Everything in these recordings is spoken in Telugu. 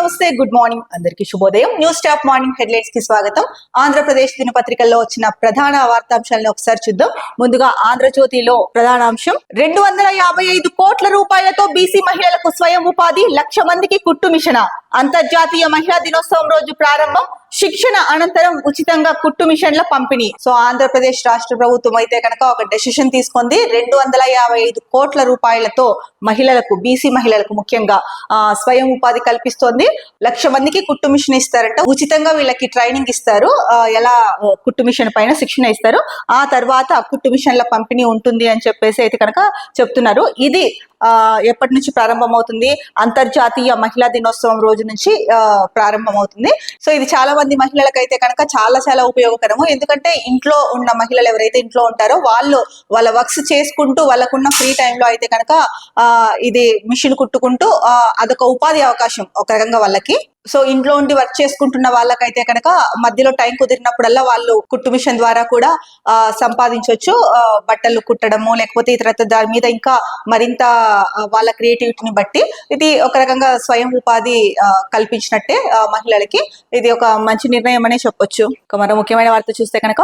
నమస్తే, గుడ్ మార్నింగ్, అందరికీ శుభోదయం. న్యూస్ టాప్ మార్నింగ్ హెడ్లైన్స్ కి స్వాగతం. ఆంధ్రప్రదేశ్ దినపత్రికల్లో వచ్చిన ప్రధాన వార్తాంశాలను ఒకసారి చూద్దాం. ముందుగా ఆంధ్రజ్యోతిలో ప్రధానాంశం 255 కోట్ల రూపాయలతో బీసీ మహిళలకు స్వయం ఉపాధి, 1,00,000 మందికి కుట్టు మిషన్. అంతర్జాతీయ మహిళా దినోత్సవం రోజు ప్రారంభం, శిక్షణ అనంతరం ఉచితంగా కుట్టు మిషన్ల పంపిణీ. సో ఆంధ్రప్రదేశ్ రాష్ట్ర ప్రభుత్వం అయితే కనుక ఒక డెసిషన్ తీసుకుంది. 255 కోట్ల రూపాయలతో మహిళలకు, బీసీ మహిళలకు ముఖ్యంగా స్వయం ఉపాధి కల్పిస్తోంది. 1,00,000 మందికి కుట్టు మిషన్ ఇస్తారంట. ఉచితంగా వీళ్ళకి ట్రైనింగ్ ఇస్తారు, ఎలా కుట్టు మిషన్ పైన శిక్షణ ఇస్తారు. ఆ తర్వాత కుట్టు మిషన్ల పంపిణీ ఉంటుంది అని చెప్పేసి అయితే కనుక చెప్తున్నారు. ఇది ఎప్పటి నుంచి ప్రారంభమవుతుంది? అంతర్జాతీయ మహిళా దినోత్సవం రోజు నుంచి ప్రారంభమవుతుంది. సో ఇది చాలా మంది మహిళలకు అయితే కనుక చాలా చాలా ఉపయోగకరము. ఎందుకంటే ఇంట్లో ఉన్న మహిళలు ఎవరైతే ఇంట్లో ఉంటారో వాళ్ళు వాళ్ళ వర్క్స్ చేసుకుంటూ వాళ్ళకున్న ఫ్రీ టైంలో అయితే కనుక ఇది మిషన్ కుట్టుకుంటూ అదొక ఉపాధి అవకాశం ఒక రకంగా వాళ్ళకి. సో ఇంట్లో ఉండి వర్క్ చేసుకుంటున్న వాళ్ళకైతే కనుక మధ్యలో టైం కుదిరినప్పుడల్లా వాళ్ళు కుట్టు మిషన్ ద్వారా కూడా సంపాదించవచ్చు. బట్టలు కుట్టడము, లేకపోతే ఇతర దాని మీద ఇంకా మరింత వాళ్ళ క్రియేటివిటీని బట్టి ఇది ఒక రకంగా స్వయం ఉపాధి కల్పించినట్టే మహిళలకి. ఇది ఒక మంచి నిర్ణయం అనే చెప్పొచ్చు. మరో ముఖ్యమైన వార్త చూస్తే కనుక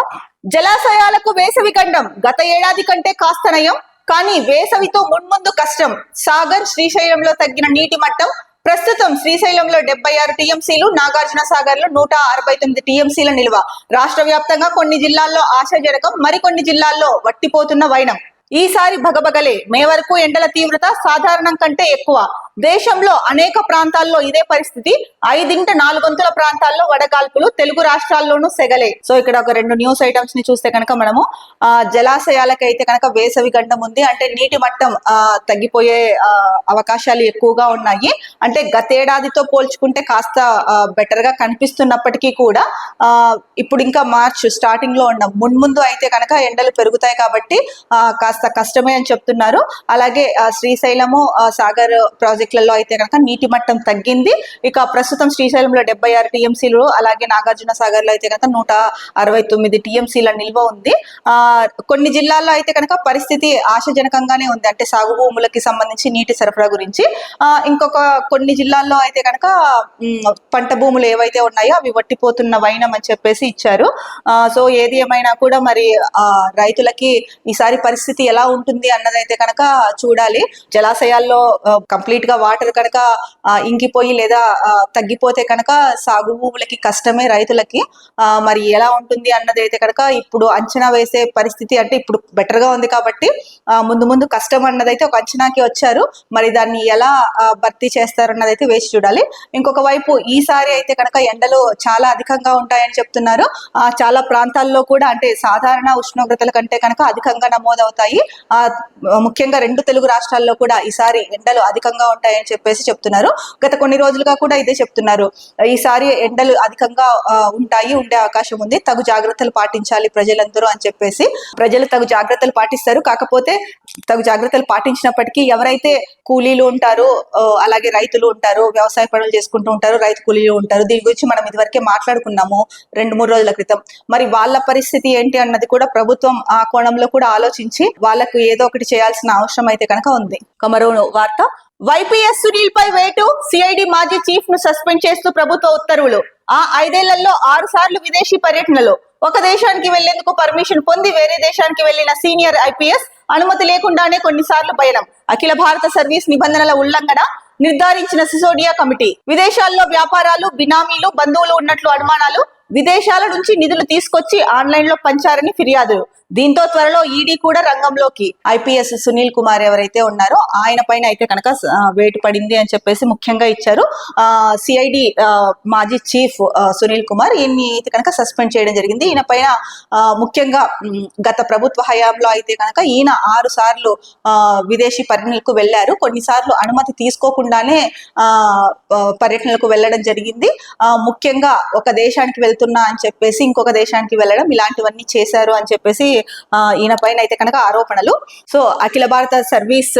జలాశయాలకు వేసవి గండం, గత ఏడాది కంటే కాస్త నయం, కానీ వేసవితో మున్ముందు కష్టం. సాగర్, శ్రీశైలంలో తగ్గిన నీటి మట్టం. ప్రస్తుతం శ్రీశైలంలో 76 టీఎంసీలు, నాగార్జున సాగర్ లో 169 టీఎంసీల నిల్వ. రాష్ట్ర వ్యాప్తంగా కొన్ని జిల్లాల్లో ఆశాజనకం, మరికొన్ని జిల్లాల్లో వట్టిపోతున్న వైనం. ఈసారి భగభగలే. మే వరకు ఎండల తీవ్రత సాధారణం కంటే ఎక్కువ. దేశంలో అనేక ప్రాంతాల్లో ఇదే పరిస్థితి. 5/4 ప్రాంతాల్లో వడగాల్పులు. తెలుగు రాష్ట్రాల్లోనూ సెగలే. సో ఇక్కడ ఒక 2 న్యూస్ ఐటమ్స్ ని చూస్తే కనుక మనము జలాశయాలకైతే కనుక వేసవి గండం ఉంది, అంటే నీటి మట్టం తగ్గిపోయే అవకాశాలు ఎక్కువగా ఉన్నాయి. అంటే గతేడాదితో పోల్చుకుంటే కాస్త బెటర్ గా కనిపిస్తున్నప్పటికీ కూడా ఇప్పుడు ఇంకా మార్చ్ స్టార్టింగ్ లో ఉన్నాం. మున్ముందు అయితే కనుక ఎండలు పెరుగుతాయి కాబట్టి కాస్త కష్టమే అని చెప్తున్నారు. అలాగే శ్రీశైలము, సాగర్ ప్రాజెక్టులలో అయితే కనుక నీటి మట్టం తగ్గింది. ఇక ప్రస్తుతం శ్రీశైలంలో 76 టీఎంసీలు, అలాగే నాగార్జున సాగర్ లో అయితే కనుక 169 టీఎంసీల నిల్వ ఉంది. కొన్ని జిల్లాల్లో అయితే కనుక పరిస్థితి ఆశాజనకంగానే ఉంది, అంటే సాగు భూములకి సంబంధించి నీటి సరఫరా గురించి. ఇంకొక కొన్ని జిల్లాల్లో అయితే కనుక పంట భూములు ఏవైతే ఉన్నాయో అవి వట్టిపోతున్న వైనం అని చెప్పేసి ఇచ్చారు. సో ఏది ఏమైనా కూడా మరి రైతులకి ఈసారి పరిస్థితి ఎలా ఉంటుంది అన్నదైతే కనుక చూడాలి. జలాశయాల్లో కంప్లీట్ గా వాటర్ కనుక ఇంకిపోయి లేదా తగ్గిపోతే కనుక సాగు భూములకి కష్టమే రైతులకి. మరి ఎలా ఉంటుంది అన్నది అయితే కనుక ఇప్పుడు అంచనా వేసే పరిస్థితి, అంటే ఇప్పుడు బెటర్ గా ఉంది కాబట్టి ముందు ముందు కష్టం అన్నదైతే ఒక అంచనాకి వచ్చారు. మరి దాన్ని ఎలా భర్తీ చేస్తారన్నది అయితే వేసి చూడాలి. ఇంకొక వైపు ఈసారి అయితే కనుక ఎండలు చాలా అధికంగా ఉంటాయని చెప్తున్నారు. చాలా ప్రాంతాల్లో కూడా అంటే సాధారణ ఉష్ణోగ్రతల కంటే కనుక అధికంగా నమోదవుతాయి. ముఖ్యంగా 2 తెలుగు రాష్ట్రాల్లో కూడా ఈసారి ఎండలు అధికంగా ఉంటాయని చెప్పేసి చెప్తున్నారు. గత కొన్ని రోజులుగా కూడా ఇదే చెప్తున్నారు. ఈసారి ఎండలు అధికంగా ఉండే అవకాశం ఉంది, తగు జాగ్రత్తలు పాటించాలి ప్రజలందరూ అని చెప్పేసి. ప్రజలు తగు జాగ్రత్తలు పాటిస్తారు. కాకపోతే తగు జాగ్రత్తలు పాటించినప్పటికీ ఎవరైతే కూలీలు ఉంటారో, అలాగే రైతులు ఉంటారు, వ్యవసాయ పనులు చేసుకుంటూ ఉంటారు, రైతు కూలీలు ఉంటారు. దీని గురించి మనం ఇదివరకే మాట్లాడుకున్నాము 2-3 రోజుల క్రితం. మరి వాళ్ళ పరిస్థితి ఏంటి అన్నది కూడా ప్రభుత్వం ఆ కోణంలో కూడా ఆలోచించి వాళ్ళకు ఏదో ఒకటి చేయాల్సిన అవసరం అయితే కనుక ఉంది. మరో వార్త, వైపీఎస్ సునీల్ పై వేటు, సిఐడి మాజీ చీఫ్ ను సస్పెండ్ చేస్తూ ప్రభుత్వ ఉత్తర్వులు. 5 ఏళ్లలో 6 సార్లు విదేశీ పర్యటనలు. ఒక దేశానికి వెళ్లేందుకు పర్మిషన్ పొంది వేరే దేశానికి వెళ్లిన సీనియర్ ఐపీఎస్ అనుమతి లేకుండానే కొన్నిసార్లు పయనం. అఖిల భారత సర్వీస్ నిబంధనల ఉల్లంఘన నిర్ధారించిన సిసోడియా కమిటీ. విదేశాల్లో వ్యాపారాలు, బినామీలు, బంధువులు ఉన్నట్లు అనుమానాలు. విదేశాల నుంచి నిధులు తీసుకొచ్చి ఆన్లైన్ లో పంచారని ఫిర్యాదులు. దీంతో త్వరలో ఈడీ కూడా రంగంలోకి. ఐపీఎస్ సునీల్ కుమార్ ఎవరైతే ఉన్నారో ఆయన పైన అయితే కనుక వేటు పడింది అని చెప్పేసి ముఖ్యంగా ఇచ్చారు. సిఐడి మాజీ చీఫ్ సునీల్ కుమార్, ఈయన్ని అయితే కనుక సస్పెండ్ చేయడం జరిగింది. ఈయన పైన ముఖ్యంగా గత ప్రభుత్వ హయాంలో అయితే కనుక ఈయన 6 సార్లు విదేశీ పర్యటనలకు వెళ్లారు. కొన్నిసార్లు అనుమతి తీసుకోకుండానే పర్యటనలకు వెళ్ళడం జరిగింది. ముఖ్యంగా ఒక దేశానికి వెళ్తున్న వెళ్తున్నా అని చెప్పేసి ఇంకొక దేశానికి వెళ్ళడం, ఇలాంటివన్నీ చేశారు అని చెప్పేసి ఈయన పైన అయితే కనుక ఆరోపణలు. సో అఖిల భారత సర్వీస్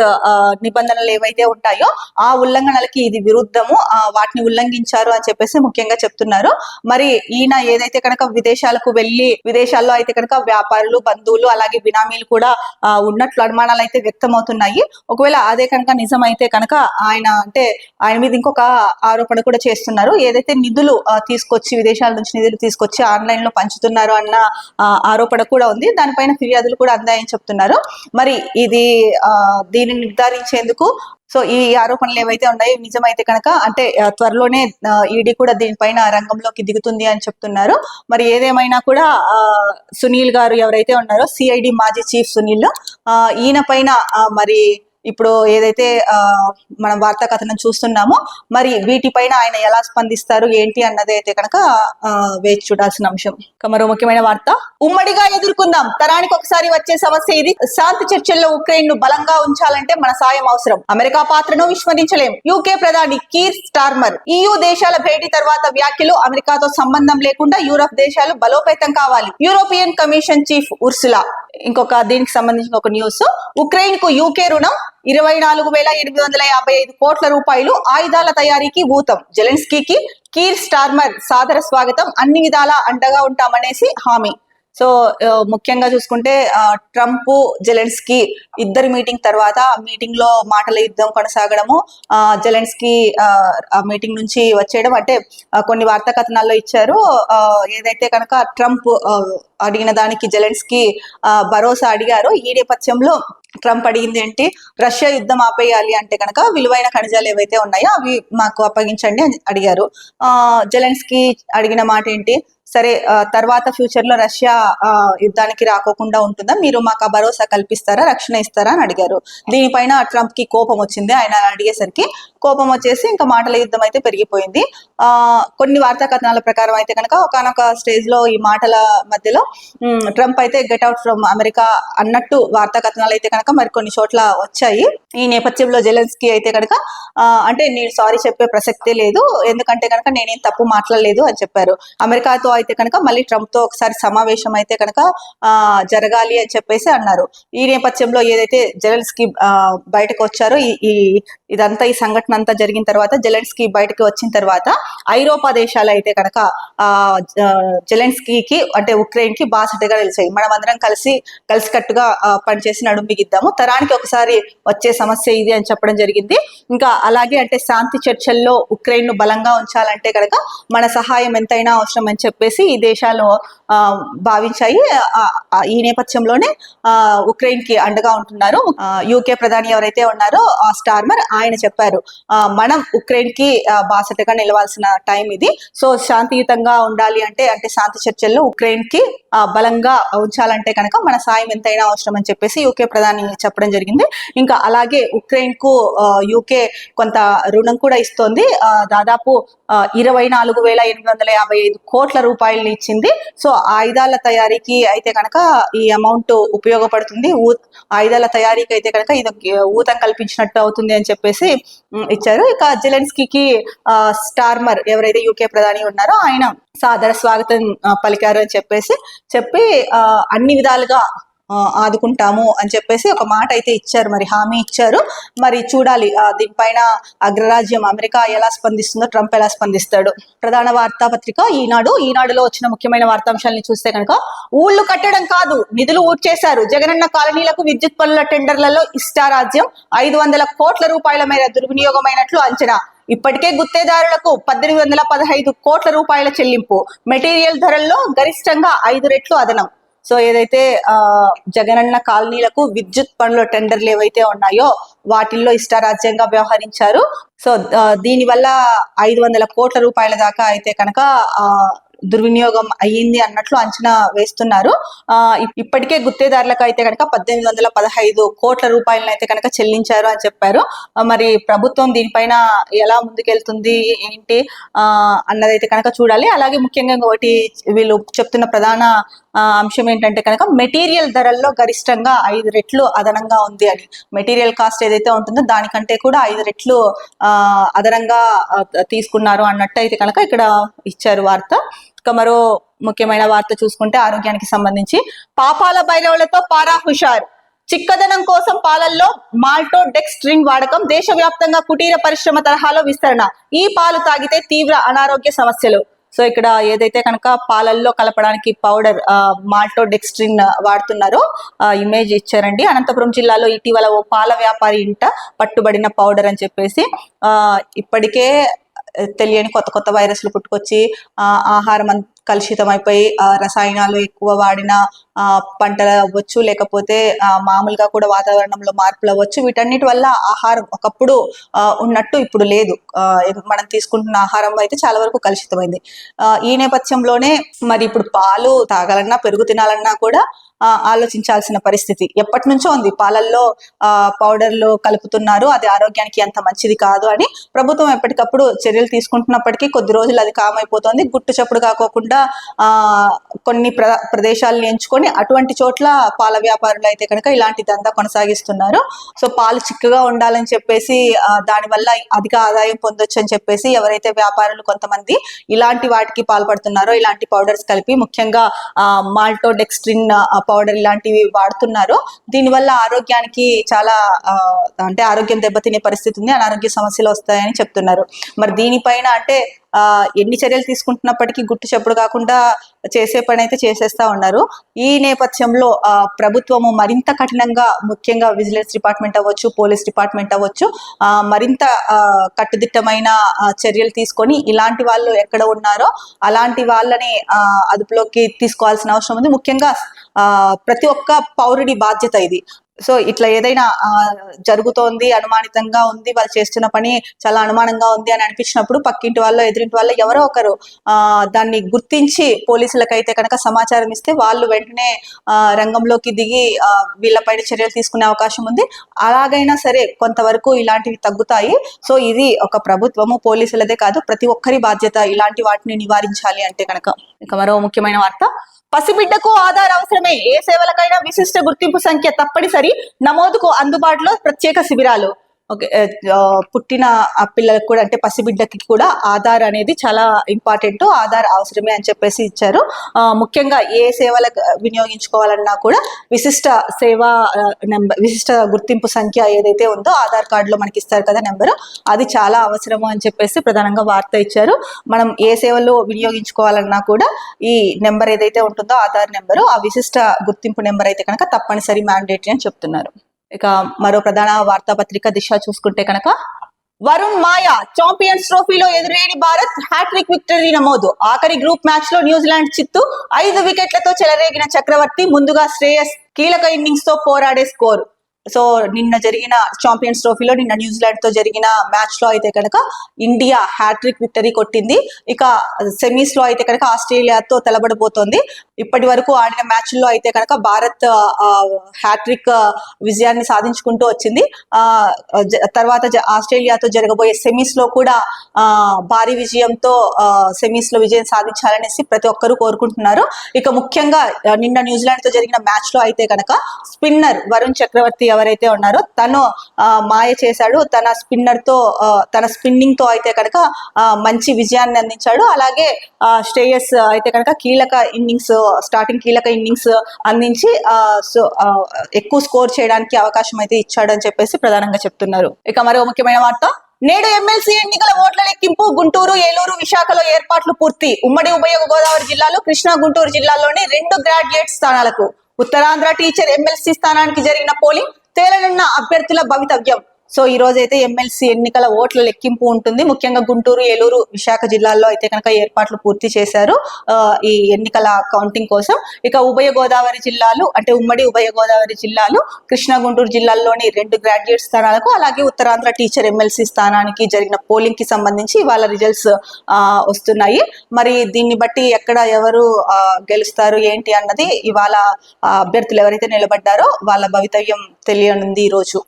నిబంధనలు ఏవైతే ఉంటాయో ఆ ఉల్లంఘనలకి ఇది విరుద్ధము, వాటిని ఉల్లంఘించారు అని చెప్పేసి ముఖ్యంగా చెప్తున్నారు. మరి ఈయన ఏదైతే కనుక విదేశాలకు వెళ్ళి విదేశాల్లో అయితే కనుక వ్యాపారులు, బంధువులు, అలాగే బినామీలు కూడా ఉన్నట్లు అనుమానాలు అయితే వ్యక్తమవుతున్నాయి. ఒకవేళ అదే కనుక నిజమైతే కనుక ఆయన మీద ఇంకొక ఆరోపణ కూడా చేస్తున్నారు. ఏదైతే నిధులు తీసుకొచ్చి విదేశాల నుంచి నిధులు తీసుకొచ్చి ఆన్లైన్ లో పంచుతున్నారు అన్న ఆరోపణ కూడా ఉంది. దానిపైన ఫిర్యాదులు కూడా అందాయని చెప్తున్నారు. మరి దీనిని నిర్ధారించేందుకు సో ఈ ఆరోపణలు ఏవైతే ఉన్నాయో నిజమైతే కనుక త్వరలోనే ఈడీ కూడా దీనిపైన రంగంలోకి దిగుతుంది అని చెప్తున్నారు. మరి ఏదేమైనా కూడా సునీల్ గారు ఎవరైతే ఉన్నారో సిఐడి మాజీ చీఫ్ సునీల్, ఈయన పైన మరి ఇప్పుడు ఏదైతే మనం వార్తా కథనం చూస్తున్నామో మరి వీటిపైన ఆయన ఎలా స్పందిస్తారు ఏంటి అన్నది అయితే కనుక వేచి చూడాల్సిన అంశం. మరో ముఖ్యమైన వార్త, ఉమ్మడిగా ఎదుర్కొందాం, తరానికి ఒకసారి వచ్చే సమస్య ఇది. శాంతి చర్చల్లో ఉక్రెయిన్ ను బలంగా ఉంచాలంటే మన సాయం అవసరం. అమెరికా పాత్రను విస్మరించలేం. యూకే ప్రధాని కీర్ స్టార్మర్ EU దేశాల భేటీ తర్వాత వ్యాఖ్యలు, అమెరికాతో సంబంధం లేకుండా యూరప్ దేశాలు బలోపేతం కావాలి. European commission chief Ursula. ఇంకొక దీనికి సంబంధించిన ఒక న్యూస్, ఉక్రెయిన్ కు యూకే రుణం 24,855 కోట్ల రూపాయలు, ఆయుధాల తయారీకి ఊతం. జెలెన్స్కీకి కీర్ స్టార్మర్ సాదర స్వాగతం, అన్ని విధాలా అండగా ఉంటామనేసి హామీ. సో ముఖ్యంగా చూసుకుంటే ట్రంప్ జెలెన్స్కీ ఇద్దరి మీటింగ్ తర్వాత మీటింగ్ లో మాటల యుద్ధం కొనసాగడము, జెలెన్స్కీ ఆ మీటింగ్ నుంచి వచ్చేయడం, కొన్ని వార్తా కథనాల్లో ఇచ్చారు. ఏదైతే కనుక ట్రంప్ అడిగిన దానికి జెలెన్స్కీ భరోసా అడిగారు. ఈ నేపథ్యంలో ట్రంప్ అడిగింది ఏంటి, రష్యా యుద్ధం ఆపేయాలి అంటే కనుక విలువైన ఖనిజాలు ఏవైతే ఉన్నాయో అవి మాకు అప్పగించండి అని అడిగారు. జెలెన్స్కీ అడిగిన మాట ఏంటి, సరే తర్వాత ఫ్యూచర్ లో రష్యా యుద్ధానికి రాకోకుండా ఉంటుందా, మీరు మాకు భరోసా కల్పిస్తారా, రక్షణ ఇస్తారా అని అడిగారు. దీనిపైన ట్రంప్ కి కోపం వచ్చింది. ఆయన అడిగేసరికి కోపం వచ్చేసి ఇంకా మాటల యుద్ధం అయితే పెరిగిపోయింది. కొన్ని వార్తా కథనాల ప్రకారం అయితే కనుక ఒకనొక స్టేజ్ లో ఈ మాటల మధ్యలో ట్రంప్ అయితే గెట్ అవుట్ ఫ్రమ్ అమెరికా అన్నట్టు వార్తా కథనాలు అయితే కనుక మరికొన్ని చోట్ల వచ్చాయి. ఈ నేపథ్యంలో జెలెన్స్కీ అయితే కనుక నేను సారీ చెప్పే ప్రసక్తే లేదు, ఎందుకంటే కనుక నేనేం తప్పు మాట్లాడలేదు అని చెప్పారు. అమెరికాతో అయితే కనుక మళ్ళీ ట్రంప్ తో ఒకసారి సమావేశం అయితే కనుక జరగాలి అని చెప్పేసి అన్నారు. ఈ నేపథ్యంలో ఏదైతే జెలెన్స్కీ బయటకు వచ్చారో ఇదంతా ఈ సంఘటన అంతా జరిగిన తర్వాత జెలెన్స్కీ బయటకు వచ్చిన తర్వాత ఐరోపా దేశాలు అయితే కనుక జెలెన్స్కీకి ఉక్రెయిన్ కి బాసటగా నిలిచాయి. మనం అందరం కలిసికట్టుగా పనిచేసి నడుం బిగిద్దాము, తరానికి ఒకసారి వచ్చే సమస్య ఇది అని చెప్పడం జరిగింది. ఇంకా అలాగే శాంతి చర్చల్లో ఉక్రెయిన్ ను బలంగా ఉంచాలంటే కనుక మన సహాయం ఎంతైనా అవసరం అని చెప్పేసి ఈ దేశాలు భావించాయి. ఈ నేపథ్యంలోనే ఉక్రెయిన్ కి అండగా ఉంటున్నారు. యూకే ప్రధాని ఎవరైతే ఉన్నారో స్టార్మర్, ఆయన చెప్పారు మనం ఉక్రెయిన్ కి బాసటగా నిలవాల్సిన టైం ఇది. సో శాంతియుతంగా ఉండాలి అంటే శాంతి చర్చల్లో ఉక్రెయిన్ కి బలంగా ఉంచాలంటే కనుక మన సాయం ఎంతైనా అవసరం అని చెప్పేసి యూకే ప్రధాని చెప్పడం జరిగింది. ఇంకా అలాగే ఉక్రెయిన్ కు యూకే కొంత రుణం కూడా ఇస్తోంది. దాదాపు 24,855 కోట్ల రూపాయలని ఇచ్చింది. సో ఆయుధాల తయారీకి అయితే కనుక ఈ అమౌంట్ ఉపయోగపడుతుంది. ఆయుధాల తయారీకి అయితే కనుక ఇది ఊతం కల్పించినట్టు అవుతుంది అని చెప్పేసి ఇచ్చారు. ఇక జెలెన్స్కీకి స్టార్మర్ ఎవరైతే యూకే ప్రధాని ఉన్నారో ఆయన సాదర స్వాగతం పలికారు అని చెప్పి అన్ని విధాలుగా ఆదుకుంటాము అని చెప్పేసి ఒక మాట అయితే ఇచ్చారు, మరి హామీ ఇచ్చారు. మరి చూడాలి దీనిపైన అగ్రరాజ్యం అమెరికా ఎలా స్పందిస్తుందో, ట్రంప్ ఎలా స్పందిస్తాడు. ప్రధాన వార్తాపత్రిక ఈనాడులో వచ్చిన ముఖ్యమైన వార్తాంశాలని చూస్తే కనుక, ఊళ్ళు కట్టడం కాదు నిధులు ఊడ్చేశారు, జగనన్న కాలనీలకు విద్యుత్ పనుల టెండర్లలో ఇష్టారాజ్యం, 500 కోట్ల రూపాయల మేర దుర్వినియోగమైనట్లు అంచనా. ఇప్పటికే గుత్తేదారులకు 1815 కోట్ల రూపాయల చెల్లింపు, మెటీరియల్ ధరల్లో గరిష్టంగా 5 రెట్లు అదనం. సో ఏదైతే జగనన్న కాలనీలకు విద్యుత్ పనుల టెండర్లు ఏవైతే ఉన్నాయో వాటిల్లో ఇష్టారాజ్యంగా వ్యవహరించారు. సో దీనివల్ల 500 కోట్ల రూపాయల దాకా అయితే కనుక దుర్వినియోగం అయ్యింది అన్నట్లు అంచనా వేస్తున్నారు. ఇప్పటికే గుత్తేదారులకు అయితే కనుక 1815 కోట్ల రూపాయలను అయితే కనుక చెల్లించారు అని చెప్పారు. మరి ప్రభుత్వం దీనిపైన ఎలా ముందుకెళ్తుంది ఏంటి అన్నదైతే కనుక చూడాలి. అలాగే ముఖ్యంగా ఒకటి వీళ్ళు చెప్తున్న ప్రధాన అంశం ఏంటంటే కనుక మెటీరియల్ ధరల్లో గరిష్టంగా 5 రెట్లు అదనంగా ఉంది అని. మెటీరియల్ కాస్ట్ ఏదైతే ఉంటుందో దానికంటే కూడా 5 రెట్లు అదనంగా తీసుకున్నారు అన్నట్టు అయితే కనుక ఇక్కడ ఇచ్చారు వార్త. ఇక మరో ముఖ్యమైన వార్త చూసుకుంటే ఆరోగ్యానికి సంబంధించి పాపాల బైరవులతో పారా హుషార్. చిక్కదనం కోసం పాలల్లో మాల్టోడెక్స్ట్రిన్ వాడకం దేశవ్యాప్తంగా కుటీర పరిశ్రమ తరహాలో విస్తరణ. ఈ పాలు తాగితే తీవ్ర అనారోగ్య సమస్యలు. సో ఇక్కడ ఏదైతే కనుక పాలల్లో కలపడానికి పౌడర్ మాల్టోడెక్స్ట్రిన్ వాడుతున్నారో ఇమేజ్ ఇచ్చారండి. అనంతపురం జిల్లాలో ఇటీవల ఓ పాల వ్యాపారి ఇంట పట్టుబడిన పౌడర్ అని చెప్పేసి ఇప్పటికే తెలియని కొత్త కొత్త వైరస్లు పుట్టుకొచ్చి ఆహారం కలుషితం అయిపోయి రసాయనాలు ఎక్కువ వాడిన పంటలు అవ్వచ్చు, లేకపోతే మామూలుగా కూడా వాతావరణంలో మార్పులు అవ్వచ్చు. వీటన్నిటి వల్ల ఆహారం ఒకప్పుడు ఉన్నట్టు ఇప్పుడు లేదు. మనం తీసుకుంటున్న ఆహారం అయితే చాలా వరకు కలుషితమైంది. ఈ నేపథ్యంలోనే మరి ఇప్పుడు పాలు తాగాలన్నా పెరుగు తినాలన్నా కూడా ఆలోచించాల్సిన పరిస్థితి ఎప్పటి నుంచో ఉంది. పాలల్లో పౌడర్లు కలుపుతున్నారు, అది ఆరోగ్యానికి అంత మంచిది కాదు అని ప్రభుత్వం ఎప్పటికప్పుడు చర్యలు తీసుకుంటున్నప్పటికీ కొద్ది రోజులు అది కామైపోతుంది. గుట్టు చప్పుడు కాకోకుండా కొన్ని ప్రదేశాలను ఎంచుకొని అటువంటి చోట్ల పాల వ్యాపారులు అయితే కనుక ఇలాంటి దందా కొనసాగిస్తున్నారు. సో పాలు చిక్కగా ఉండాలని చెప్పేసి దానివల్ల అధిక ఆదాయం పొందొచ్చు అని చెప్పేసి ఎవరైతే వ్యాపారులు కొంతమంది ఇలాంటి వాటికి పాల్పడుతున్నారో, ఇలాంటి పౌడర్స్ కలిపి ముఖ్యంగా మాల్టోడెక్స్ట్రిన్ పౌడర్ ఇలాంటివి వాడుతున్నారు. దీనివల్ల ఆరోగ్యానికి చాలా అంటే ఆరోగ్యం దెబ్బతినే పరిస్థితి ఉంది, అనారోగ్య సమస్యలు వస్తాయని చెప్తున్నారు. మరి దీనిపైన అంటే ఎన్ని చర్యలు తీసుకుంటున్నప్పటికీ గుట్టు చప్పుడు కాకుండా చేసే పని అయితే చేసేస్తా ఉన్నారు. ఈ నేపథ్యంలో ప్రభుత్వము మరింత కఠినంగా, ముఖ్యంగా విజిలెన్స్ డిపార్ట్మెంట్ అవ్వచ్చు, పోలీస్ డిపార్ట్మెంట్ అవ్వచ్చు, మరింత కట్టుదిట్టమైన చర్యలు తీసుకొని ఇలాంటి వాళ్ళు ఎక్కడ ఉన్నారో అలాంటి వాళ్ళని అదుపులోకి తీసుకోవాల్సిన అవసరం ఉంది. ముఖ్యంగా ప్రతి ఒక్క పౌరుడి బాధ్యత ఇది. సో ఇట్లా ఏదైనా జరుగుతోంది, అనుమానితంగా ఉంది, వాళ్ళు చేస్తున్న పని చాలా అనుమానంగా ఉంది అని అనిపించినప్పుడు పక్కింటి వాళ్ళు, ఎదురింటి వాళ్ళు ఎవరో ఒకరు దాన్ని గుర్తించి పోలీసులకైతే కనుక సమాచారం ఇస్తే వాళ్ళు వెంటనే రంగంలోకి దిగి వీళ్ళపైన చర్యలు తీసుకునే అవకాశం ఉంది. అలాగైనా సరే కొంతవరకు ఇలాంటివి తగ్గుతాయి. సో ఇది ఒక ప్రభుత్వము, పోలీసులదే కాదు, ప్రతి ఒక్కరి బాధ్యత ఇలాంటి వాటిని నివారించాలి అంటే కనుక. ఇక మరో ముఖ్యమైన వార్త, పసిబిడ్డకు ఆధార్ అవసరమే, ఏ సేవలకైనా విశిష్ట గుర్తింపు సంఖ్య తప్పనిసరి, నమోదుకు అందుబాటులో ప్రత్యేక శిబిరాలు. ఓకే, పుట్టిన ఆ పిల్లలకు కూడా అంటే పసిబిడ్డకి కూడా ఆధార్ అనేది చాలా ఇంపార్టెంట్, ఆధార్ అవసరమే అని చెప్పేసి ఇచ్చారు. ముఖ్యంగా ఏ సేవలకు వినియోగించుకోవాలన్నా కూడా విశిష్ట సేవా నెంబర్, విశిష్ట గుర్తింపు సంఖ్య ఏదైతే ఉందో ఆధార్ కార్డులో మనకి ఇస్తారు కదా నెంబరు, అది చాలా అవసరము అని చెప్పేసి ప్రధానంగా వార్త ఇచ్చారు. మనం ఏ సేవలు వినియోగించుకోవాలన్నా కూడా ఈ నెంబర్ ఏదైతే ఉంటుందో ఆధార్ నెంబరు, ఆ విశిష్ట గుర్తింపు నెంబర్ అయితే కనుక తప్పనిసరి మ్యాండేటరీ అని చెప్తున్నారు. ఇక మరో ప్రధాన వార్తాపత్రిక దిశ చూసుకుంటే కనుక, వరుణ్ మాయా చాంపియన్స్ ట్రోఫీలో ఎదురేని భారత్ హ్యాట్రిక్ విక్టరీ నమోదు. ఆఖరి గ్రూప్ మ్యాచ్ లో న్యూజిలాండ్ చిత్తు 5 వికెట్లతో చెలరేగిన చక్రవర్తి, ముందుగా శ్రేయస్ కీలక ఇన్నింగ్స్ తో పోరాడే స్కోర్. సో నిన్న జరిగిన చాంపియన్స్ ట్రోఫీలో నిన్న న్యూజిలాండ్ తో జరిగిన మ్యాచ్ లో అయితే కనుక ఇండియా హ్యాట్రిక్ విక్టరీ కొట్టింది. ఇక సెమీస్ లో అయితే కనుక ఆస్ట్రేలియాతో తలబడబోతోంది. ఇప్పటి వరకు ఆడిన మ్యాచ్ల్లో అయితే కనుక భారత్ హ్యాట్రిక్ విజయాన్ని సాధించుకుంటూ వచ్చింది. తర్వాత ఆస్ట్రేలియాతో జరగబోయే సెమీస్ లో కూడా భారీ విజయంతో సెమీస్ లో విజయం సాధించాలనేసి ప్రతి ఒక్కరూ కోరుకుంటున్నారు. ఇక ముఖ్యంగా నిన్న న్యూజిలాండ్ తో జరిగిన మ్యాచ్ లో అయితే కనుక స్పిన్నర్ వరుణ్ చక్రవర్తి ఎవరైతే ఉన్నారో తను మాయ చేశాడు. తన స్పిన్నర్ తో, తన స్పిన్నింగ్ తో అయితే కనుక మంచి విజయాన్ని అందించాడు. అలాగే శ్రేయస్ అయితే కనుక స్టార్టింగ్ కీలక ఇన్నింగ్స్ అందించి ఎక్కువ స్కోర్ చేయడానికి అవకాశం అయితే ఇచ్చాడు అని చెప్పేసి ప్రధానంగా చెప్తున్నారు. ఇక మరో ముఖ్యమైన వార్త, నేడు ఎమ్మెల్సీ ఎన్నికల ఓట్ల లెక్కింపు. గుంటూరు, ఏలూరు, విశాఖలో ఏర్పాట్లు పూర్తి. ఉమ్మడి ఉభయ గోదావరి జిల్లాలో కృష్ణా, గుంటూరు జిల్లాల్లోని 2 గ్రాడ్యుయేట్ స్థానాలకు. ఉత్తరాంధ్ర టీచర్ ఎమ్మెల్సీ స్థానానికి జరిగిన పోలింగ్, తేలనున్న అభ్యర్థుల భవితవ్యం. సో ఈ రోజైతే ఎమ్మెల్సీ ఎన్నికల ఓట్ల లెక్కింపు ఉంటుంది. ముఖ్యంగా గుంటూరు, ఏలూరు, విశాఖ జిల్లాల్లో అయితే కనుక ఏర్పాట్లు పూర్తి చేశారు ఈ ఎన్నికల కౌంటింగ్ కోసం. ఇక ఉభయ గోదావరి జిల్లాలు అంటే ఉమ్మడి ఉభయ గోదావరి జిల్లాలు కృష్ణా, గుంటూరు జిల్లాల్లోని 2 గ్రాడ్యుయేట్ స్థానాలకు, అలాగే ఉత్తరాంధ్ర టీచర్ ఎమ్మెల్సీ స్థానానికి జరిగిన పోలింగ్ కి సంబంధించి ఇవాళ రిజల్ట్స్ వస్తున్నాయి. మరి దీన్ని బట్టి ఎక్కడ ఎవరు గెలుస్తారు ఏంటి అన్నది ఇవాళ అభ్యర్థులు ఎవరైతే నిలబడ్డారో వాళ్ళ భవితవ్యం తెలియనుంది ఈ రోజు.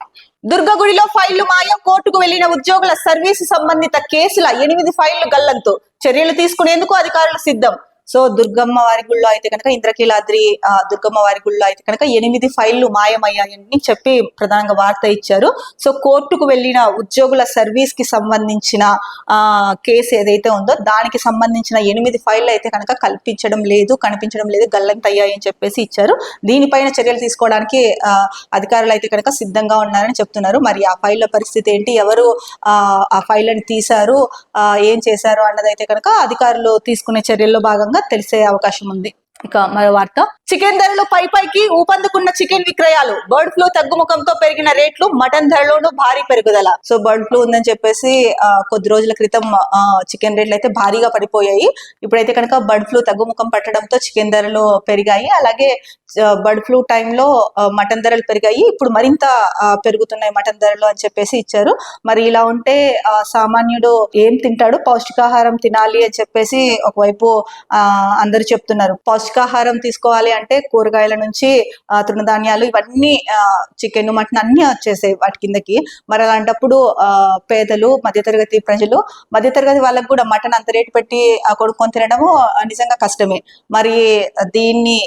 దుర్గగుడిలో ఫైళ్లు మాయం, కోర్టుకు వెళ్లిన ఉద్యోగుల సర్వీసు సంబంధిత కేసుల 8 ఫైళ్లు గల్లంతు. చర్యలు తీసుకునేందుకు అధికారులు సిద్ధం. సో దుర్గమ్మ వారి గుళ్ళో అయితే కనుక ఇంద్రకీలాద్రి దుర్గమ్మ వారి గుళ్ళో అయితే కనుక 8 ఫైళ్లు మాయమయ్యాయని చెప్పి ప్రధానంగా వార్త ఇచ్చారు. సో కోర్టుకు వెళ్ళిన ఉద్యోగుల సర్వీస్ కి సంబంధించిన కేసు ఏదైతే ఉందో దానికి సంబంధించిన 8 ఫైళ్లు అయితే కనుక కనిపించడం లేదు, గల్లంతయ్యాయని చెప్పేసి ఇచ్చారు. దీనిపైన చర్యలు తీసుకోవడానికి అధికారులు అయితే కనుక సిద్ధంగా ఉన్నారని చెప్తున్నారు. మరి ఆ ఫైళ్ల పరిస్థితి ఏంటి, ఎవరు ఆ ఫైళ్లను తీశారు, ఏం చేశారు అన్నదైతే కనుక అధికారులు తీసుకునే చర్యల్లో భాగంగా తెలిసే అవకాశం ఉంది. ఇక మరో వార్త, చికెన్ ధరలు పైకి ఊపందుకున్న చికెన్ విక్రయాలు, బర్డ్ ఫ్లూ తగ్గుముఖంతో పెరిగిన రేట్లు, మటన్ ధరలోనూ భారీ పెరుగుదల. సో బర్డ్ ఫ్లూ ఉందని చెప్పేసి కొద్ది రోజుల క్రితం చికెన్ రేట్లు అయితే భారీగా పడిపోయాయి. ఇప్పుడైతే కనుక బర్డ్ ఫ్లూ తగ్గుముఖం పట్టడంతో చికెన్ ధరలు పెరిగాయి. అలాగే బర్డ్ ఫ్లూ టైంలో మటన్ ధరలు పెరిగాయి, ఇప్పుడు మరింత పెరుగుతున్నాయి మటన్ ధరలు అని చెప్పేసి ఇచ్చారు. మరి ఇలా ఉంటే సామాన్యుడు ఏం తింటాడు, పౌష్టికాహారం తినాలి అని చెప్పేసి ఒకవైపు అందరూ చెప్తున్నారు. పౌష్టికాహారం తీసుకోవాలి అంటే కూరగాయల నుంచి తృణధాన్యాలు ఇవన్నీ చికెన్ మటన్ అన్ని వచ్చేసాయి వాటి కిందకి. మరి అలాంటప్పుడు పేదలు మధ్యతరగతి ప్రజలు, మధ్యతరగతి వాళ్ళకు కూడా మటన్ అంత రేటు పెట్టి కొనుక్కొని తినడము నిజంగా కష్టమే. మరి దీన్ని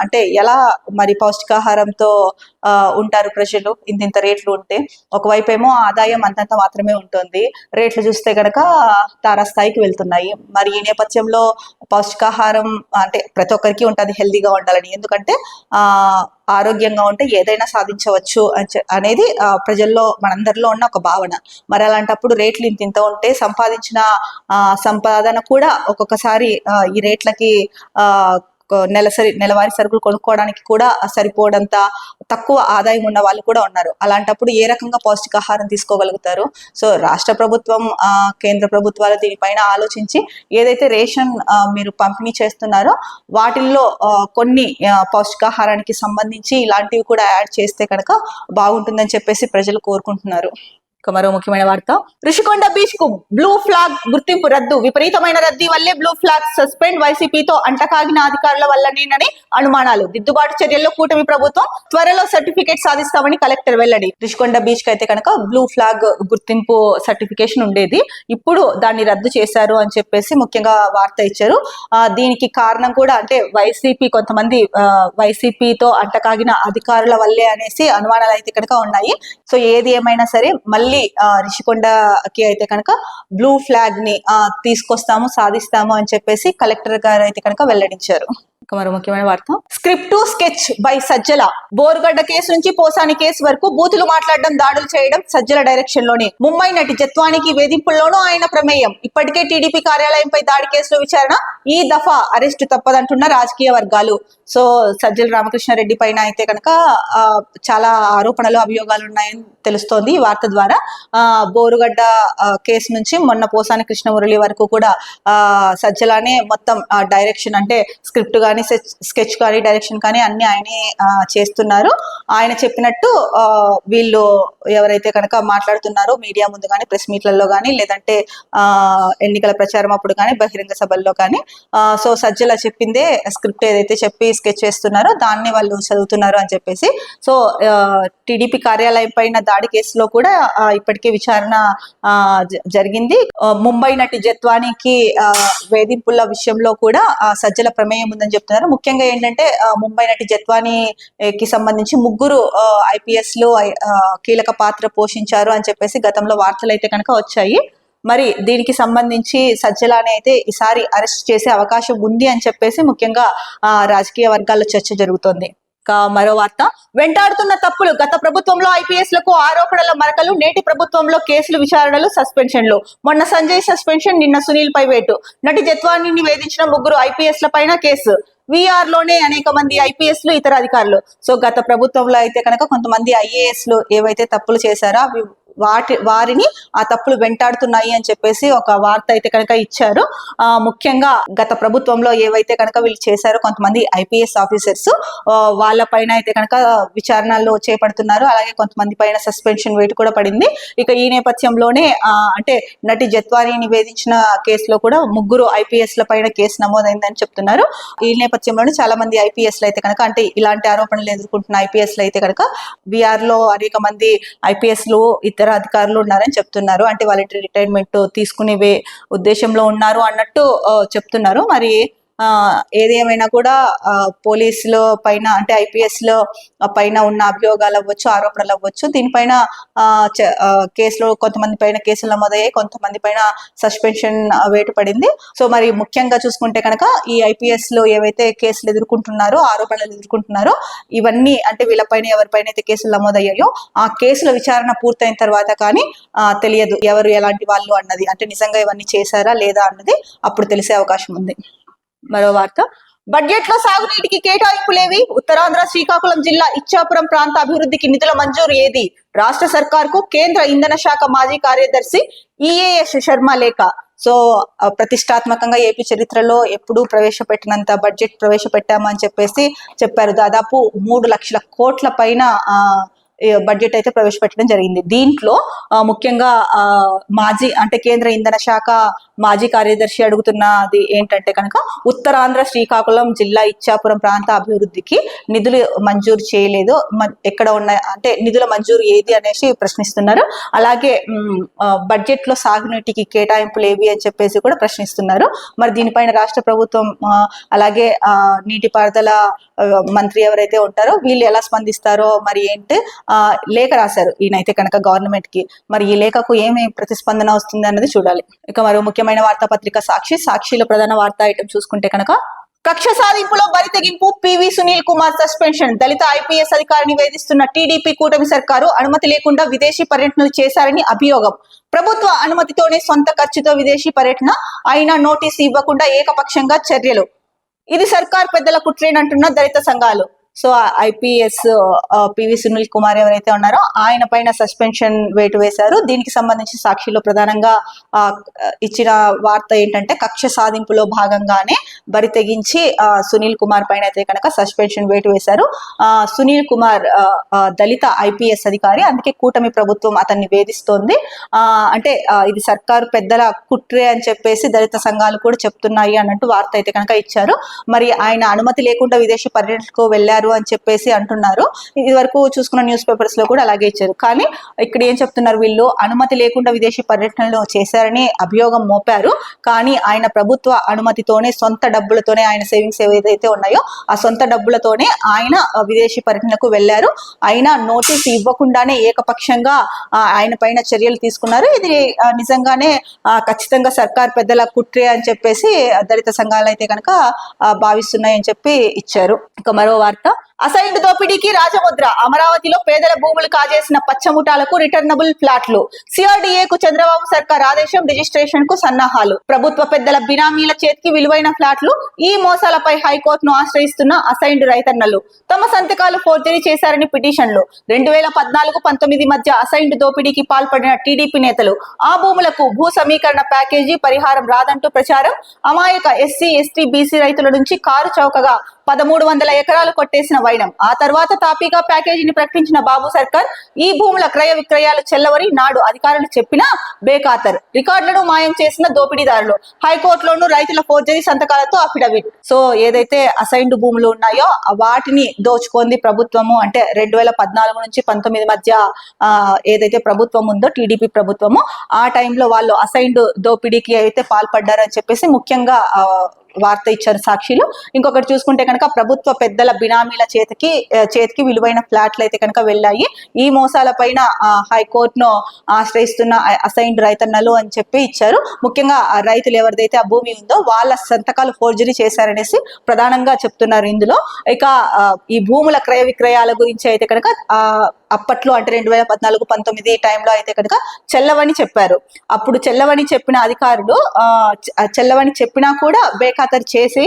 అంటే ఎలా మరి పౌష్టికాహారంతో ఉంటారు ప్రజలు ఇంత రేట్లు ఉంటే? ఒకవైపు ఏమో ఆదాయం అంతంత మాత్రమే ఉంటుంది, రేట్లు చూస్తే గనక తారాస్థాయికి వెళ్తున్నాయి. మరి ఈ నేపథ్యంలో పౌష్టికాహారం అంటే ప్రతి ఒక్కరికి ఉంటుంది హెల్దీగా ఉండాలని, ఎందుకంటే ఆరోగ్యంగా ఉంటే ఏదైనా సాధించవచ్చు అనేది ప్రజల్లో మనందరిలో ఉన్న ఒక భావన. మరి అలాంటప్పుడు రేట్లు ఇంత ఉంటే సంపాదించిన సంపాదన కూడా ఒక్కొక్కసారి ఈ రేట్లకి నెలవారీ సరుకులు కొనుక్కోవడానికి కూడా సరిపోవడంత తక్కువ ఆదాయం ఉన్న వాళ్ళు కూడా ఉన్నారు. అలాంటప్పుడు ఏ రకంగా పౌష్టికాహారం తీసుకోగలుగుతారు? సో రాష్ట్ర ప్రభుత్వం, కేంద్ర ప్రభుత్వాలు దీనిపైన ఆలోచించి ఏదైతే రేషన్ మీరు పంపిణీ చేస్తున్నారో వాటిల్లో కొన్ని పౌష్టికాహారానికి సంబంధించి ఇలాంటివి కూడా యాడ్ చేస్తే కనుక బాగుంటుందని చెప్పేసి ప్రజలు కోరుకుంటున్నారు. మరో ముఖ్యమైన వార్త, ఋషికొండ బీచ్ కు బ్లూ ఫ్లాగ్ గుర్తింపు రద్దు, విపరీతమైన రద్దీ వల్లే బ్లూ ఫ్లాగ్ సస్పెండ్, వైసీపీతో అంటకాగిన అధికారుల వల్లనేనని అనుమానాలు, దిద్దుబాటు చర్యల్లో కూటమి ప్రభుత్వం, త్వరలో సర్టిఫికేట్ సాధిస్తామని కలెక్టర్ వెల్లడి. ఋషికొండ బీచ్ కి అయితే కనుక బ్లూ ఫ్లాగ్ గుర్తింపు సర్టిఫికేషన్ ఉండేది, ఇప్పుడు దాన్ని రద్దు చేశారు అని చెప్పేసి ముఖ్యంగా వార్త ఇచ్చారు. దీనికి కారణం కూడా అంటే కొంతమంది వైసీపీతో అంటకాగిన అధికారుల వల్లే అనేసి అనుమానాలు అయితే కనుక ఉన్నాయి. సో ఏది ఏమైనా సరే మళ్ళీ రిషికొండకి అయితే కనుక బ్లూ ఫ్లాగ్ ని తీసుకొస్తాము, సాధిస్తాము అని చెప్పేసి కలెక్టర్ గారు అయితే కనుక వెల్లడించారు. మరో ముఖ్యమైన వార్త, script to sketch by Sajjala, Borugadda case నుంచి పోసాని కేసు వరకు బూతులు మాట్లాడడం, దాడులు చేయడం సజ్జల డైరెక్షన్ లోనే. ముంబై నటి జత్వానికి వేధింపుల్లోనూ ఆయన ప్రమేయం. ఇప్పటికే టీడీపీ కార్యాలయంపై దాడి కేసులో విచారణ, ఈ దఫా అరెస్టు తప్పదంటున్న రాజకీయ వర్గాలు. సో సజ్జల రామకృష్ణారెడ్డి పైన అయితే కనుక చాలా ఆరోపణలు, అభియోగాలు ఉన్నాయని తెలుస్తోంది ఈ వార్త ద్వారా. బోరుగడ్డ కేసు నుంచి మొన్న పోసాని కృష్ణమురళి వరకు కూడా సజ్జలానే మొత్తం డైరెక్షన్ అంటే స్క్రిప్ట్ గానీ స్కెచ్ కానీ డైరెక్షన్ కానీ అన్ని ఆయనే చేస్తున్నారు. ఆయన చెప్పినట్టు వీళ్ళు ఎవరైతే కనుక మాట్లాడుతున్నారో మీడియా ముందు కానీ, ప్రెస్ మీట్లలో కానీ, లేదంటే ఎన్నికల ప్రచారం అప్పుడు కానీ, బహిరంగ సభల్లో కానీ, సో సజ్జల చెప్పిందే స్క్రిప్ట్ ఏదైతే చెప్పి స్కెచ్ చేస్తున్నారో దాన్ని వాళ్ళు చదువుతున్నారు అని చెప్పేసి. సో టీడీపీ కార్యాలయం పైన దాడి కేసులో కూడా ఇప్పటికే విచారణ జరిగింది. ముంబై నటి జత్వానికి వేధింపుల విషయంలో కూడా సజ్జల ప్రమేయం ఉందని చెప్తున్నారు. ముఖ్యంగా ఏంటంటే ముంబై నటి జత్వానికి సంబంధించి 3 IPS లు కీలక పాత్ర పోషించారు అని చెప్పేసి గతంలో వార్తలు అయితే కనుక వచ్చాయి. మరి దీనికి సంబంధించి సజ్జలాని అయితే ఈసారి అరెస్ట్ చేసే అవకాశం ఉంది అని చెప్పేసి ముఖ్యంగా రాజకీయ వర్గాల్లో చర్చ జరుగుతోంది. మరో వార్త, వెంటాడుతున్న తప్పులు, గత ప్రభుత్వంలో IPS లకు ఆరోపణల మరకలు, నేటి ప్రభుత్వంలో కేసులు, విచారణలు, సస్పెన్షన్లు. మొన్న సంజయ్ సస్పెన్షన్, నిన్న సునీల్ పై వేటు. నటి జత్వాని వేధించిన 3 IPS ల పైన కేసు. VR లోనే అనేక మంది IPS లు, ఇతర అధికారులు. సో గత ప్రభుత్వంలో అయితే కనుక కొంతమంది IAS లు ఏవైతే తప్పులు చేశారో వారిని ఆ తప్పులు వెంటాడుతున్నాయి అని చెప్పేసి ఒక వార్త అయితే కనుక ఇచ్చారు. ముఖ్యంగా గత ప్రభుత్వంలో ఏవైతే కనుక వీళ్ళు చేశారో కొంతమంది IPS ఆఫీసర్స్, వాళ్ళ పైన అయితే కనుక విచారణలో చేపడుతున్నారు. అలాగే కొంతమంది పైన సస్పెన్షన్ వేటు కూడా పడింది. ఇక ఈ నేపథ్యంలోనే అంటే నటి జత్వాని నివేదించిన కేసులో కూడా 3 IPS ల పైన కేసు నమోదైందని చెప్తున్నారు. ఈ నేపథ్యంలోనే చాలా మంది IPS లు అయితే కనుక అంటే ఇలాంటి ఆరోపణలు ఎదుర్కొంటున్న IPS లు అయితే కనుక VR లో అనేక మంది IPS లు, ఇతర అధికారులు ఉన్నారని చెప్తున్నారు. అంటే వాలంటరీ రిటైర్మెంట్ తీసుకునే ఉద్దేశంలో ఉన్నారు అన్నట్టు చెప్తున్నారు. మరి ఏదేమైనా కూడా పోలీసులో పైన అంటే ఐపీఎస్ లో పైన ఉన్న అభియోగాలు అవ్వచ్చు, ఆరోపణలు అవ్వచ్చు, దీనిపైన కేసులో కొంతమంది పైన కేసులు నమోదయ్యాయి, కొంతమంది పైన సస్పెన్షన్ వేటు పడింది. సో మరి ముఖ్యంగా చూసుకుంటే కనుక ఈ ఐపీఎస్ లో ఏవైతే కేసులు ఎదుర్కొంటున్నారో, ఆరోపణలు ఎదుర్కొంటున్నారో, ఇవన్నీ అంటే వీళ్ళపైన ఎవరిపైన అయితే కేసులు నమోదయ్యాయో ఆ కేసుల విచారణ పూర్తయిన తర్వాత కానీ తెలియదు ఎవరు ఎలాంటి వాళ్ళు అన్నది, అంటే నిజంగా ఇవన్నీ చేశారా లేదా అన్నది అప్పుడు తెలిసే అవకాశం ఉంది. మరో వార్త, బడ్జెట్ లో సాగునీటికి కేటాయింపులేవి, ఉత్తరాంధ్ర శ్రీకాకుళం జిల్లా ఇచ్చాపురం ప్రాంత అభివృద్ధికి నిధుల మంజూరు ఏది? రాష్ట్ర సర్కార్కు కేంద్ర ఇంధన శాఖ మాజీ కార్యదర్శి ఈఏఎస్ శర్మ లేఖ. సో ప్రతిష్టాత్మకంగా ఏపీ చరిత్రలో ఎప్పుడూ ప్రవేశపెట్టినంత బడ్జెట్ ప్రవేశపెట్టామని చెప్పేసి చెప్పారు. దాదాపు 3 లక్షల కోట్ల పైన బడ్జెట్ అయితే ప్రవేశపెట్టడం జరిగింది. దీంట్లో ముఖ్యంగా మాజీ అంటే కేంద్ర ఇంధన శాఖ మాజీ కార్యదర్శి అడుగుతున్నది ఏంటంటే కనుక ఉత్తరాంధ్ర శ్రీకాకుళం జిల్లా ఇచ్చాపురం ప్రాంత అభివృద్ధికి నిధులు మంజూరు చేయలేదు, ఎక్కడ ఉన్నాయి అంటే నిధుల మంజూరు ఏది అనేసి ప్రశ్నిస్తున్నారు. అలాగే బడ్జెట్ లో సాగునీటికి కేటాయింపులు ఏవి అని చెప్పేసి కూడా ప్రశ్నిస్తున్నారు. మరి దీనిపైన రాష్ట్ర ప్రభుత్వం అలాగే నీటిపారుదల మంత్రి ఎవరైతే ఉంటారో వీళ్ళు ఎలా స్పందిస్తారో మరి ఏంటి లేఖ రాశారు ఈయనైతే కనుక గవర్నమెంట్ కి. మరి ఈ లేఖకు ఏమి ప్రతిస్పందన వస్తుంది అన్నది చూడాలి. ఇక మరో ముఖ్యమైన వార్తాపత్రిక సాక్షిలో ప్రధాన వార్తా ఐటమ్ చూసుకుంటే కనుక, కక్ష సాధింపులో బరితెగింపు, పివి సునీల్ కుమార్ సస్పెన్షన్, దళిత ఐపీఎస్ అధికారిని వేధిస్తున్న టీడీపీ కూటమి సర్కారు అనుమతి లేకుండా విదేశీ పర్యటనలు చేశారని అభియోగం. ప్రభుత్వ అనుమతితోనే సొంత ఖర్చుతో విదేశీ పర్యటన, అయినా నోటీసు ఇవ్వకుండా ఏకపక్షంగా చర్యలు, ఇది సర్కార్ పెద్దల కుట్రేనంటున్న దళిత సంఘాలు. So IPS PV Sunil Kumar ఎవరైతే ఉన్నారో ఆయన పైన సస్పెన్షన్ వేటు వేశారు. దీనికి సంబంధించి సాక్షిలో ప్రధానంగా ఇచ్చిన వార్త ఏంటంటే, కక్ష సాధింపులో భాగంగానే బరి తెగించి సునీల్ కుమార్ పైన అయితే కనుక సస్పెన్షన్ వేటు వేశారు. సునీల్ కుమార్ దళిత ఐపీఎస్ అధికారి, అందుకే కూటమి ప్రభుత్వం అతన్ని వేధిస్తోంది. అంటే ఇది సర్కారు పెద్దల కుట్రే అని చెప్పేసి దళిత సంఘాలు కూడా చెప్తున్నాయి అన్నట్టు వార్త అయితే కనుక ఇచ్చారు. మరి ఆయన అనుమతి లేకుండా విదేశీ పర్యటనకు వెళ్లారు అని చెప్పేసి అంటున్నారు. ఇది వరకు చూసుకున్న న్యూస్ పేపర్స్ లో కూడా అలాగే ఇచ్చారు. కానీ ఇక్కడ ఏం చెప్తున్నారు, వీళ్ళు అనుమతి లేకుండా విదేశీ పర్యటనలు చేశారని అభియోగం మోపారు. కానీ ఆయన ప్రభుత్వ అనుమతితోనే, సొంత డబ్బులతోనే, ఆయన సేవింగ్స్ ఏవైతే ఉన్నాయో ఆ సొంత డబ్బులతోనే ఆయన విదేశీ పర్యటనకు వెళ్లారు. అయినా నోటీసు ఇవ్వకుండానే ఏకపక్షంగా ఆయన పైన చర్యలు తీసుకున్నారు. ఇది నిజంగానే ఖచ్చితంగా సర్కార్ పెద్దల కుట్రే అని చెప్పేసి దళిత సంఘాలు అయితే కనుక భావిస్తున్నాయని చెప్పి ఇచ్చారు. ఇక మరో వార్త, అసైన్డ్ దోపిడీకి రాజముద్ర, అమరావతిలో పేదల భూములు కాజేసిన పచ్చముఠాలకు రిటర్నబుల్ ఫ్లాట్లు, సిఆర్డీఏకు చంద్రబాబు సర్కార్ ఆదేశం, రిజిస్ట్రేషన్ కు సన్నాహాలు, ప్రభుత్వ పెద్దల బినామీల చేతికి విలువైన ఫ్లాట్లు, ఈ మోసాలపై హైకోర్టును ఆశ్రయిస్తున్న అసైన్డ్ రైతన్నలు, తమ సంతకాలు ఫోర్జరీ చేశారని పిటిషన్లు, 2014-19 మధ్య అసైన్డ్ దోపిడీకి పాల్పడిన టీడీపీ నేతలు, ఆ భూములకు భూ సమీకరణ ప్యాకేజీ పరిహారం రాదంటూ ప్రచారం, అమాయక ఎస్సీ ఎస్టీ బీసీ రైతుల నుంచి కారు చౌకగా 1300 ఎకరాలు కొట్టేసిన వైనం, ఆ తర్వాత తాపీగా ప్యాకేజీని ప్రకటించిన బాబు సర్కార్, ఈ భూముల క్రయ విక్రయాలు చెల్లవని నాడు అధికారులు చెప్పినా బేఖాతర్, రికార్డులను మాయం చేసిన దోపిడీదారులు, హైకోర్టులోనూ రైతుల ఫోర్జరీ సంతకాలతో అఫిడవిట్. సో ఏదైతే అసైన్డ్ భూములు ఉన్నాయో వాటిని దోచుకుంది ప్రభుత్వము. అంటే 2014-19 మధ్య ఏదైతే ప్రభుత్వం ఉందో టీడీపీ ప్రభుత్వము, ఆ టైంలో వాళ్ళు అసైన్డ్ దోపిడీకి అయితే పాల్పడ్డారని చెప్పేసి ముఖ్యంగా వార్త ఇచ్చారు సాక్షిలో. ఇంకొకటి చూసుకుంటే కనుక, ప్రభుత్వ పెద్దల బినామీల చేతికి విలువైన ఫ్లాట్లు అయితే కనుక వెళ్ళాయి. ఈ మోసాల పైన హైకోర్టును ఆశ్రయిస్తున్న అసైన్డ్ రైతన్నలు అని చెప్పి ఇచ్చారు. ముఖ్యంగా రైతులు ఎవరిదైతే ఆ భూమి ఉందో వాళ్ళ సంతకాలు ఫోర్జరీ చేశారనేసి ప్రధానంగా చెప్తున్నారు ఇందులో. ఇక ఈ భూముల క్రయ విక్రయాల గురించి అయితే కనుక అప్పట్లో అంటే 2014-19 టైంలో అయితే కనుక చెల్లవని చెప్పారు. అప్పుడు చెల్లవని చెప్పిన అధికారులు చెల్లవని చెప్పినా కూడా బేఖాతరు చేసి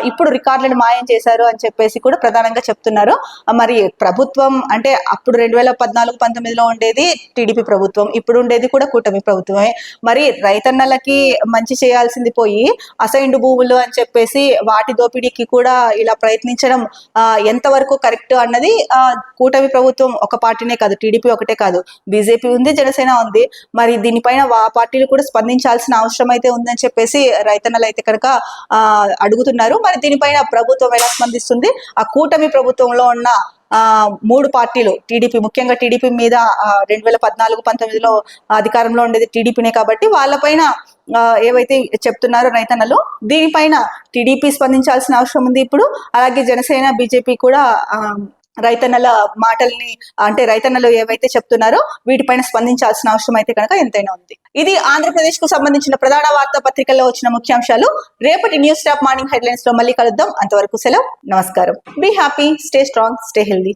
ఇప్పుడు రికార్డులను మాయం చేశారు అని చెప్పేసి కూడా ప్రధానంగా చెప్తున్నారు. మరి ప్రభుత్వం అంటే అప్పుడు 2014-19లో ఉండేది టీడీపీ ప్రభుత్వం, ఇప్పుడు ఉండేది కూడా కూటమి ప్రభుత్వమే. మరి రైతన్నలకి మంచి చేయాల్సింది పోయి అసైన్డ్ భూములు అని చెప్పేసి వాటి దోపిడీకి కూడా ఇలా ప్రయత్నించడం ఎంతవరకు కరెక్ట్ అన్నది కూటమి ప్రభుత్వం ఒక పార్టీనే కాదు, టీడీపీ ఒకటే కాదు, బీజేపీ ఉంది, జనసేన ఉంది. మరి దీనిపైన ఆ పార్టీలు కూడా స్పందించాల్సిన అవసరం అయితే ఉందని చెప్పేసి రైతన్నలు అయితే కనుక అడుగుతున్నారు. మరి దీనిపైన ప్రభుత్వం ఎలా స్పందిస్తుంది? ఆ కూటమి ప్రభుత్వంలో ఉన్న 3 పార్టీలు, టీడీపీ, ముఖ్యంగా టీడీపీ మీద 2014-19లో అధికారంలో ఉండేది టీడీపీనే కాబట్టి వాళ్ళపైన ఏవైతే చెప్తున్నారో రైతన్నలు, దీనిపైన టీడీపీ స్పందించాల్సిన అవసరం ఉంది ఇప్పుడు. అలాగే జనసేన, బీజేపీ కూడా రైతన్నల మాటల్ని, అంటే రైతన్నలు ఏవైతే చెప్తున్నారో వీటిపైన స్పందించాల్సిన అవసరం అయితే కనుక ఎంతైనా ఉంది. ఇది ఆంధ్రప్రదేశ్ కు సంబంధించిన ప్రధాన వార్తా పత్రికల్లో వచ్చిన ముఖ్యాంశాలు. రేపటి న్యూస్ టాప్ మార్నింగ్ హెడ్లైన్స్ లో మళ్ళీ కలుద్దాం. అంతవరకు సెలవు, నమస్కారం. Be happy, stay strong, stay healthy.